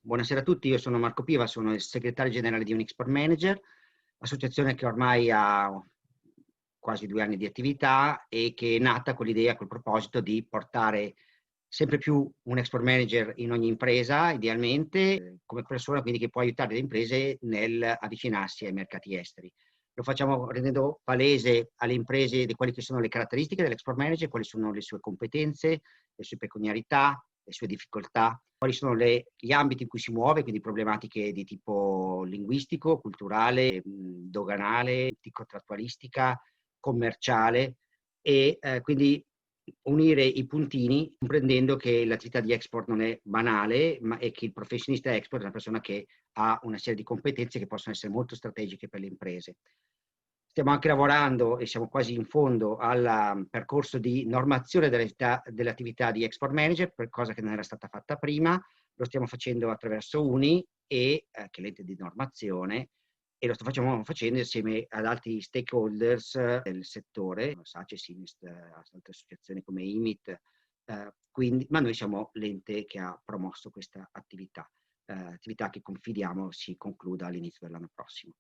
Buonasera a tutti, io sono Marco Piva, sono il segretario generale di Uniexportmanager, associazione che ormai ha quasi 2 anni di attività e che è nata con l'idea, col proposito di portare sempre più un export manager in ogni impresa, idealmente, come persona quindi che può aiutare le imprese nel avvicinarsi ai mercati esteri. Lo facciamo rendendo palese alle imprese di quali che sono le caratteristiche dell'export manager, quali sono le sue competenze, le sue peculiarità, le sue difficoltà, quali sono gli ambiti in cui si muove, quindi problematiche di tipo linguistico, culturale, doganale, di contrattualistica, commerciale e quindi unire i puntini comprendendo che l'attività di export non è banale e che il professionista export è una persona che ha una serie di competenze che possono essere molto strategiche per le imprese. Stiamo anche lavorando e siamo quasi in fondo al percorso di normazione dell'attività di export manager, per cosa che non era stata fatta prima. Lo stiamo facendo attraverso UNI, che è l'ente di normazione, e lo stiamo facendo insieme ad altri stakeholders del settore, SACE, SIMIST, altre associazioni come IMIT, ma noi siamo l'ente che ha promosso questa attività che confidiamo si concluda all'inizio dell'anno prossimo.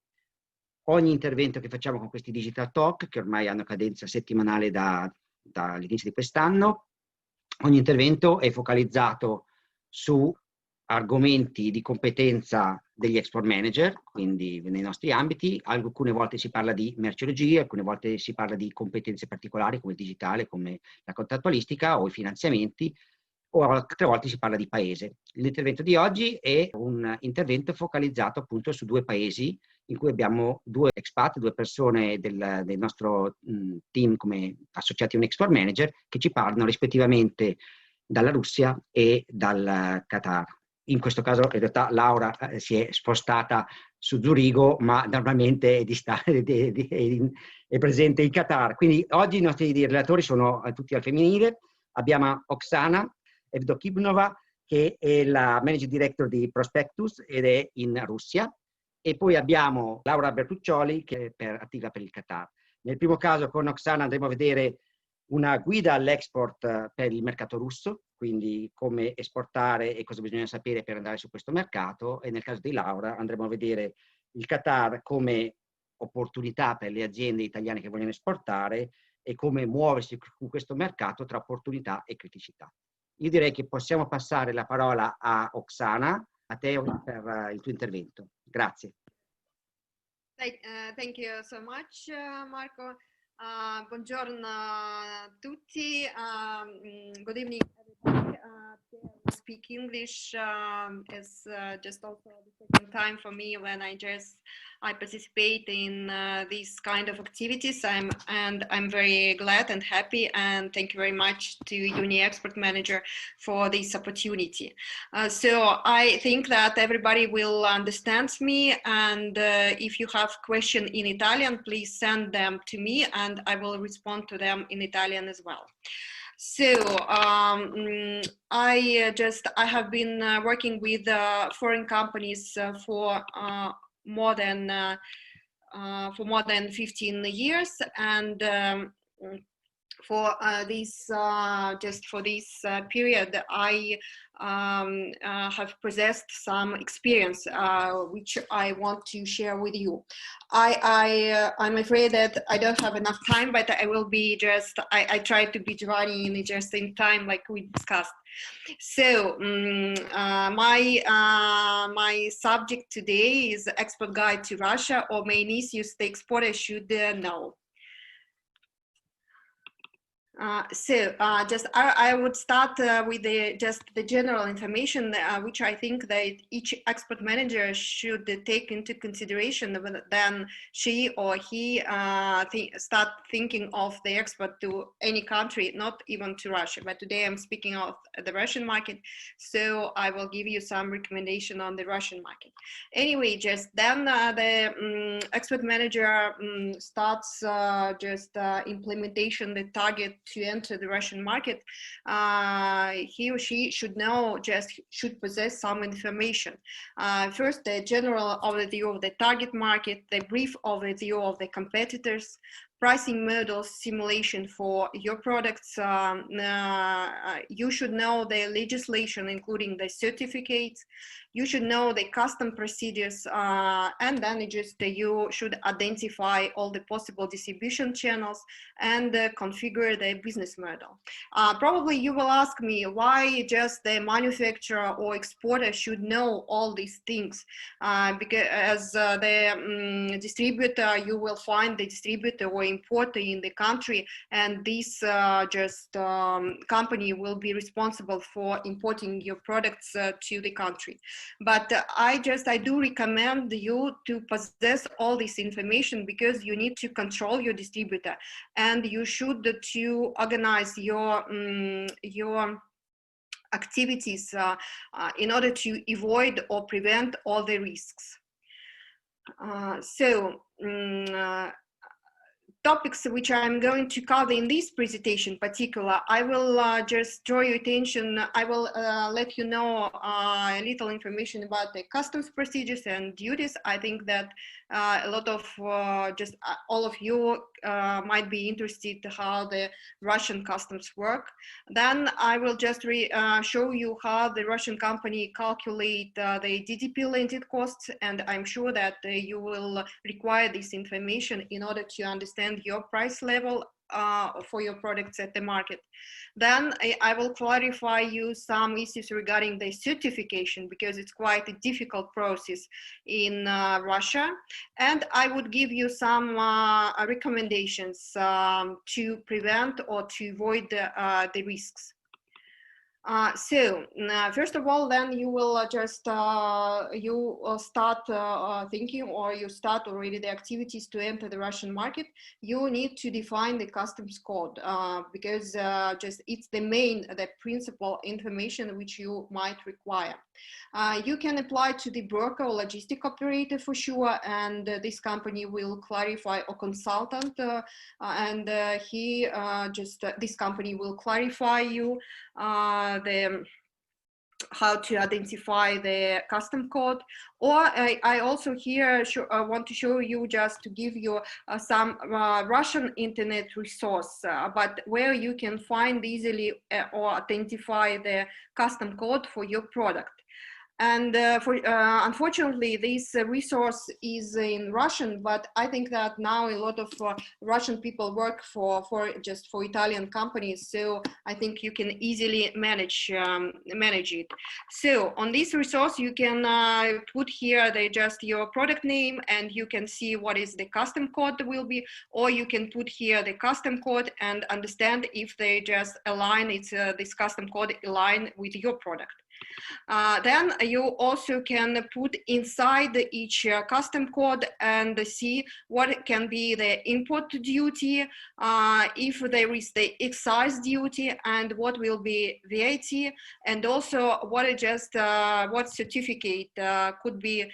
Ogni intervento che facciamo con questi digital talk, che ormai hanno cadenza settimanale dall'inizio di quest'anno, ogni intervento è focalizzato su argomenti di competenza degli export manager, quindi nei nostri ambiti. Alcune volte si parla di merceologia, alcune volte si parla di competenze particolari come il digitale, come la contrattualistica o i finanziamenti, o altre volte si parla di paese. L'intervento di oggi è un intervento focalizzato appunto su 2 paesi in cui abbiamo 2 expat, 2 persone del nostro team come associati Unexport Manager che ci parlano rispettivamente dalla Russia e dal Qatar. In questo caso in realtà Laura si è spostata su Zurigo, ma normalmente è presente in Qatar. Quindi oggi i nostri relatori sono tutti al femminile. Abbiamo Oksana Evdokimova, che è la Managing Director di Prospectus ed è in Russia, e poi abbiamo Laura Bertuccioli, che è attiva per il Qatar. Nel primo caso con Oksana andremo a vedere una guida all'export per il mercato russo, quindi come esportare e cosa bisogna sapere per andare su questo mercato, e nel caso di Laura andremo a vedere il Qatar come opportunità per le aziende italiane che vogliono esportare e come muoversi su questo mercato tra opportunità e criticità. Io direi che possiamo passare la parola a Oksana, a te per il tuo intervento. Grazie. Thank you so much, Marco. Buongiorno a tutti. Good evening, everybody. I speak English. It's just also the second time for me when I participate in these kind of activities. I'm very glad and happy, and thank you very much to Uniexportmanager for this opportunity. So I think that everybody will understand me, and if you have questions in Italian, please send them to me and I will respond to them in Italian as well. So I have been working with foreign companies for more than 15 years, and for this period, I have possessed some experience which I want to share with you. I'm afraid that I don't have enough time, but I will be I try to be running just in time like we discussed. So my subject today is Export Guide to Russia, or main issues the exporter should know. I would start with the general information, which I think that each export manager should take into consideration when then she or he start thinking of the export to any country, not even to Russia. But today I'm speaking of the Russian market, so I will give you some recommendation on the Russian market. Anyway, just then the export manager starts implementation, the target to enter the Russian market. He or she should know, should possess some information. First, the general overview of the target market, the brief overview of the competitors, pricing model simulation for your products. You should know the legislation, including the certificates. You should know the custom procedures, and then you should identify all the possible distribution channels and configure the business model. Probably you will ask me why just the manufacturer or exporter should know all these things, because as the distributor, you will find the distributor or importer in the country, and this company will be responsible for importing your products to the country. But I do recommend you to possess all this information, because you need to control your distributor, and you should to organize your activities in order to avoid or prevent all the risks. Topics which I'm going to cover in this presentation in particular, I will just draw your attention. I will let you know a little information about the customs procedures and duties. I think that a lot of all of you might be interested how the Russian customs work. Then I will just show you how the Russian company calculate the DDP landed costs, and I'm sure that you will require this information in order to understand your price level for your products at the market. Then I will clarify you some issues regarding the certification, because it's quite a difficult process in Russia, and I would give you some recommendations to prevent or to avoid the risks. First of all, then you will start thinking, or you start already the activities to enter the Russian market. You need to define the customs code, because it's the principal information which you might require. You can apply to the broker or logistic operator for sure, and this company will clarify, or consultant, and this company will clarify you how to identify the custom code. Or I also here want to show you, just to give you some Russian internet resource, but where you can find easily or identify the custom code for your product. And unfortunately, this resource is in Russian, but I think that now a lot of Russian people work for Italian companies, so I think you can easily manage it. So on this resource, you can put here your product name, and you can see what is the custom code will be, or you can put here the custom code and understand if they just align this custom code align with your product. Then you also can put inside each custom code and see what can be the import duty, if there is the excise duty, and what will be VAT, and also what certificate could be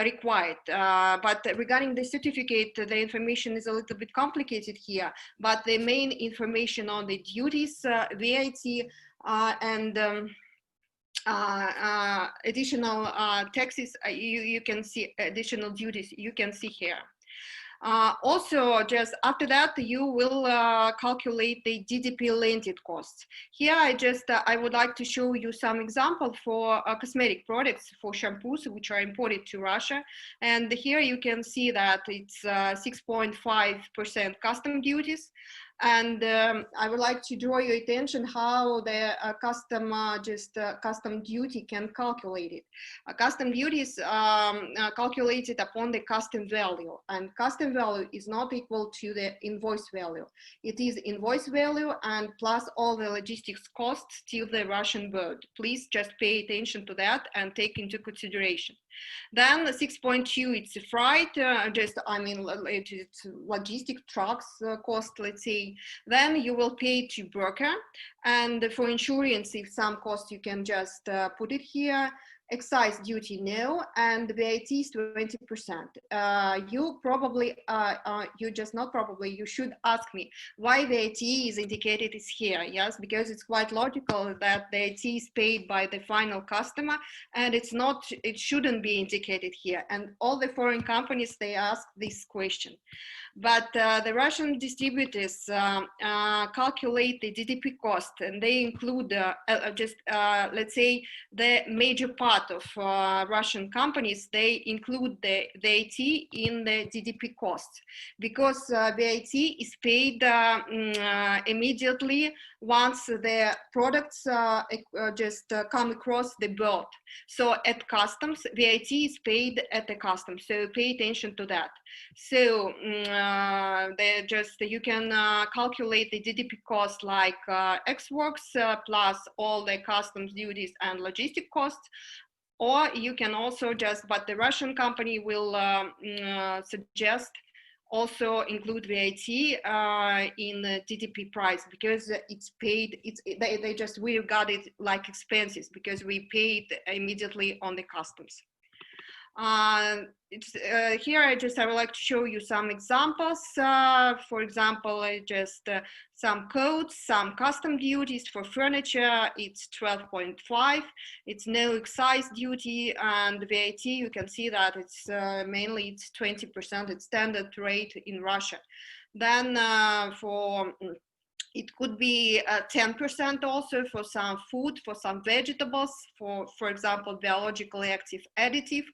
required. But regarding the certificate, the information is a little bit complicated here, but the main information on the duties, VAT, and additional taxes, you can see additional duties, you can see here. Also, just after that, you will calculate the DDP landed costs. Here, I would like to show you some example for cosmetic products, for shampoos, which are imported to Russia. And here you can see that it's 6.5% custom duties. And I would like to draw your attention how the custom duty can calculate it. Custom duty is calculated upon the custom value, and custom value is not equal to the invoice value. It is invoice value and plus all the logistics costs to the Russian board. Please just pay attention to that and take into consideration. Then 6.2, it's freight, it's logistic trucks cost, let's say. Then you will pay to broker, and for insurance, if some cost, you can just put it here. Excise duty, no, and VAT is 20%. You probably, you just not probably, you should ask me why VAT is indicated is here. Yes, because it's quite logical that VAT is paid by the final customer, and it's not, it shouldn't be indicated here. And all the foreign companies, they ask this question. But the Russian distributors calculate the DDP cost, and they include let's say the major part of Russian companies, they include the VAT in the DDP cost, because VAT is paid immediately once the products come across the board. So at customs, VAT is paid at the customs. So pay attention to that. So you can calculate the DDP cost like ex-works plus all the customs duties and logistic costs. Or you can also but the Russian company will suggest also include VAT in the DDP price, because it's paid, we regard it like expenses because we paid immediately on the customs. Here I would like to show you some examples. For example, some codes, some custom duties for furniture. It's 12.5. It's no excise duty, and VAT. You can see that it's mainly it's 20%. It's standard rate in Russia. Then it could be 10% also for some food, for some vegetables, for example, biologically active additive.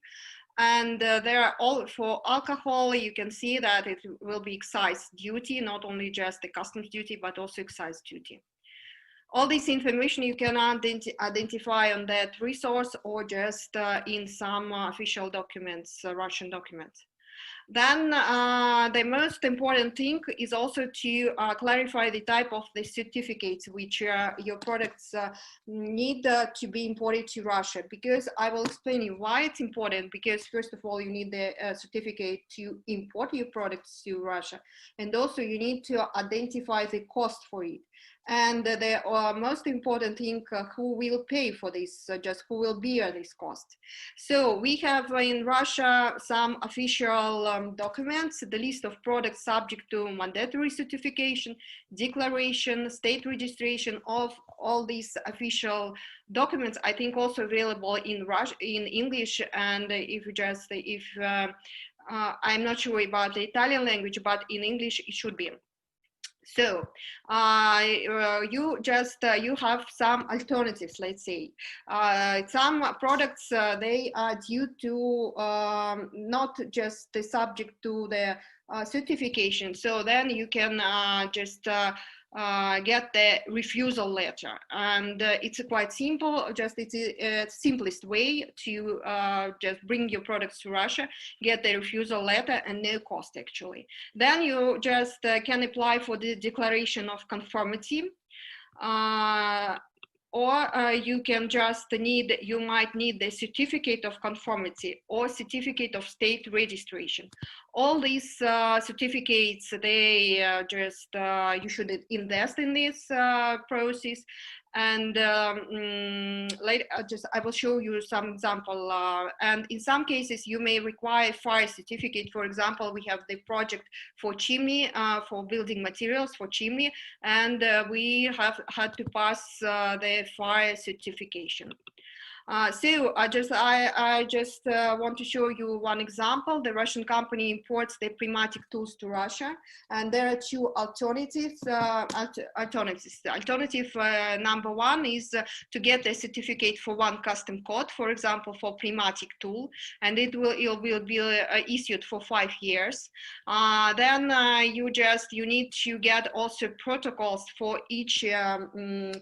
And there are all for alcohol, you can see that it will be excise duty, not only just the customs duty, but also excise duty. All this information you can identify on that resource or just in some official documents, Russian documents. Then the most important thing is also to clarify the type of the certificates which your products need to be imported to Russia, because I will explain you why it's important. Because first of all, you need the certificate to import your products to Russia, and also you need to identify the cost for it. And the most important thing, who will pay for this, just who will bear this cost. So we have in Russia some official documents, the list of products subject to mandatory certification, declaration, state registration of all these official documents. I think also available in English, and I'm not sure about the Italian language, but in English it should be. So you have some alternatives, let's say. Some products, they are due to not just the subject to the certification. So then you can get the refusal letter, and it's quite simple. It's the simplest way to just bring your products to Russia, get the refusal letter, and no cost actually. Then you just can apply for the declaration of conformity, or you can you might need the certificate of conformity or certificate of state registration. All these certificates, they you should invest in this process. And I will show you some example. And in some cases, you may require fire certificate. For example, we have the project for chimney, for building materials for chimney, and we have had to pass the fire certification. So I just want to show you one example. The Russian company imports the pneumatic tools to Russia, and there are two alternatives. Alternative number one is to get a certificate for one custom code, for example, for pneumatic tool, and it will be issued for 5 years. Then you need to get also protocols for each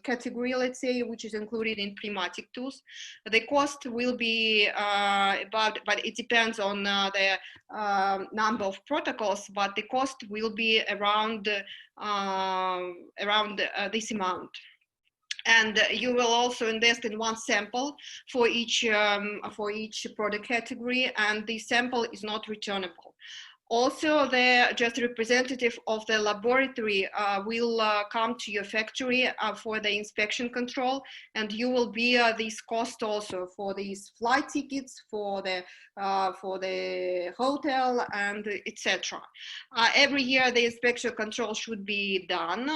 category, let's say, which is included in pneumatic tools. The cost will be but it depends on the number of protocols, but the cost will be around this amount. And you will also invest in one sample for each product category, and the sample is not returnable. Also, the just representative of the laboratory will come to your factory for the inspection control, and you will bear this cost also for these flight tickets, for the hotel, and etc. Every year, the inspection control should be done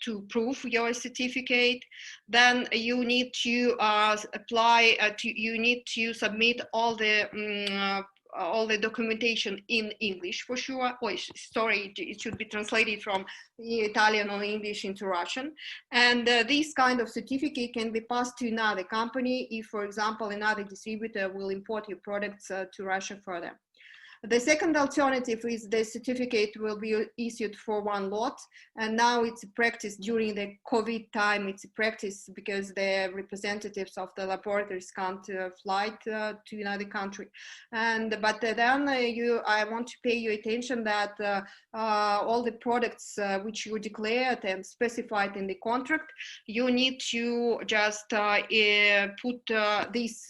to prove your certificate. Then you need to you need to submit all the documentation in English for sure. Oh, sorry, it should be translated from Italian or English into Russian. And this kind of certificate can be passed to another company if, for example, another distributor will import your products to Russia further. The second alternative is the certificate will be issued for one lot, and now it's a practice during the COVID time. It's a practice because the representatives of the laboratories can't fly to another country. But then I want to pay your attention that all the products which you declared and specified in the contract, you need to just put these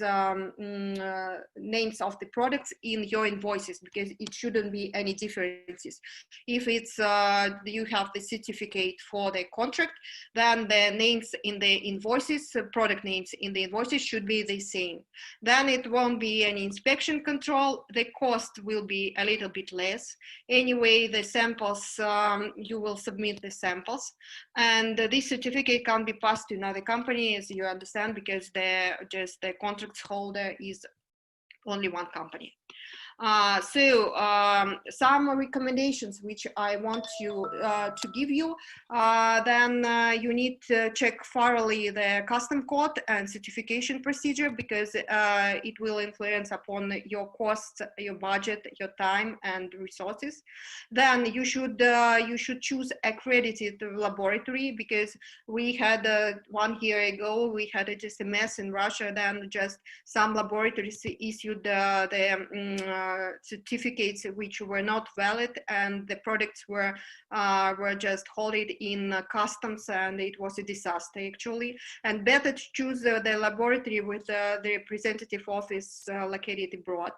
names of the products in your invoices, because it shouldn't be any differences. If it's you have the certificate for the contract, then the names in the invoices, product names in the invoices should be the same. Then it won't be any inspection control. The cost will be a little bit less. Anyway, the samples, you will submit the samples, and this certificate can be passed to another company, as you understand, because the contract holder is only one company. Some recommendations which I want to give you, then you need to check thoroughly the custom code and certification procedure, because it will influence upon your costs, your budget, your time and resources. Then you should choose accredited laboratory, because we had 1 year ago, we had just a mess in Russia. Then just some laboratories issued the certificates which were not valid, and the products were just held in customs, and it was a disaster actually. And better to choose the laboratory with the representative office located abroad.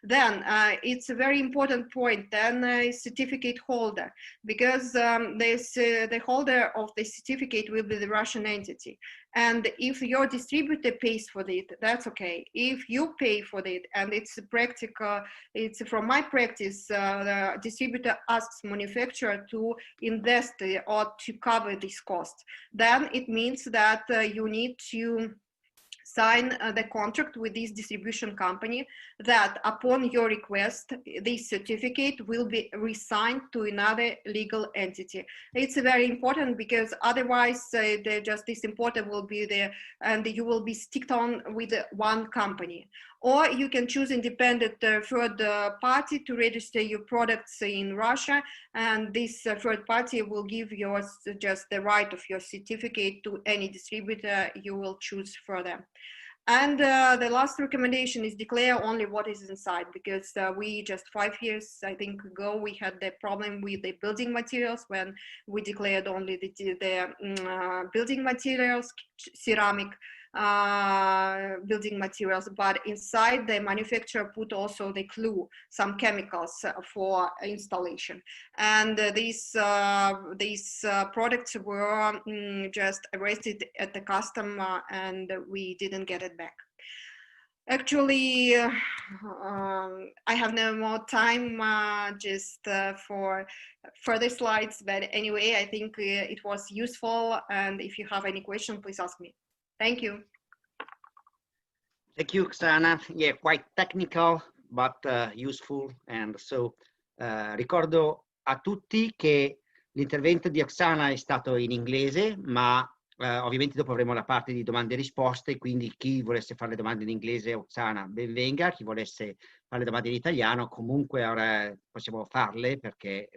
Then it's a very important point, then certificate holder, because the holder of the certificate will be the Russian entity. And if your distributor pays for it, that's okay. If you pay for it, and it's practical, it's from my practice, the distributor asks manufacturer to invest or to cover this cost, then it means that you need to sign the contract with this distribution company that upon your request, this certificate will be reassigned to another legal entity. It's very important, because otherwise this importer will be there and you will be sticked on with one company. Or you can choose independent third party to register your products in Russia, and this third party will give you just the right of your certificate to any distributor you will choose further. And the last recommendation is declare only what is inside, because we just 5 years, I think, ago, we had the problem with the building materials when we declared only the building materials, ceramic building materials, but inside the manufacturer put also the clue, some chemicals for installation. And these products were just arrested at the custom, and we didn't get it back. Actually, I have no more time just for further slides, but anyway, I think it was useful, and if you have any question, please ask me. Thank you. Thank you, Oksana. Yeah, quite technical, but useful. And so ricordo a tutti che l'intervento di Oksana è stato in inglese, ma ovviamente dopo avremo la parte di domande e risposte, quindi chi volesse fare le domande in inglese, Oksana, ben venga. Chi volesse fare le domande in italiano, comunque ora possiamo farle, perché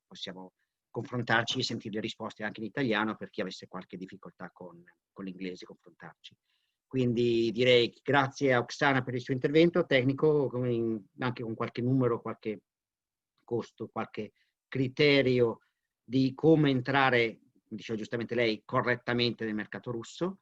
possiamo confrontarci e sentire le risposte anche in italiano per chi avesse qualche difficoltà con l'inglese, confrontarci. Quindi direi grazie a Oksana per il suo intervento tecnico, anche con qualche numero, qualche costo, qualche criterio di come entrare, diceva giustamente lei, correttamente nel mercato russo.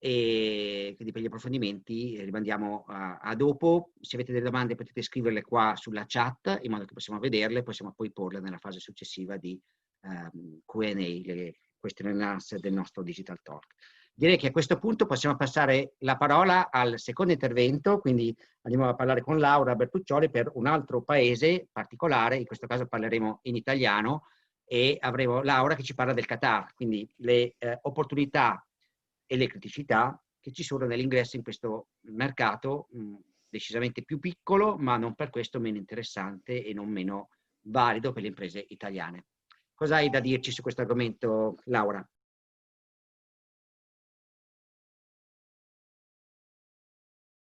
e quindi per gli approfondimenti rimandiamo a dopo. Se avete delle domande potete scriverle qua sulla chat in modo che possiamo vederle, possiamo poi porle nella fase successiva di Q&A, le question and answer del nostro Digital Talk. Direi che a questo punto possiamo passare la parola al secondo intervento, quindi andiamo a parlare con Laura Bertuccioli per un altro paese particolare, in questo caso parleremo in italiano e avremo Laura che ci parla del Qatar, quindi le opportunità e le criticità che ci sono nell'ingresso in questo mercato decisamente più piccolo, ma non per questo meno interessante e non meno valido per le imprese italiane. Cosa hai da dirci su questo argomento, Laura?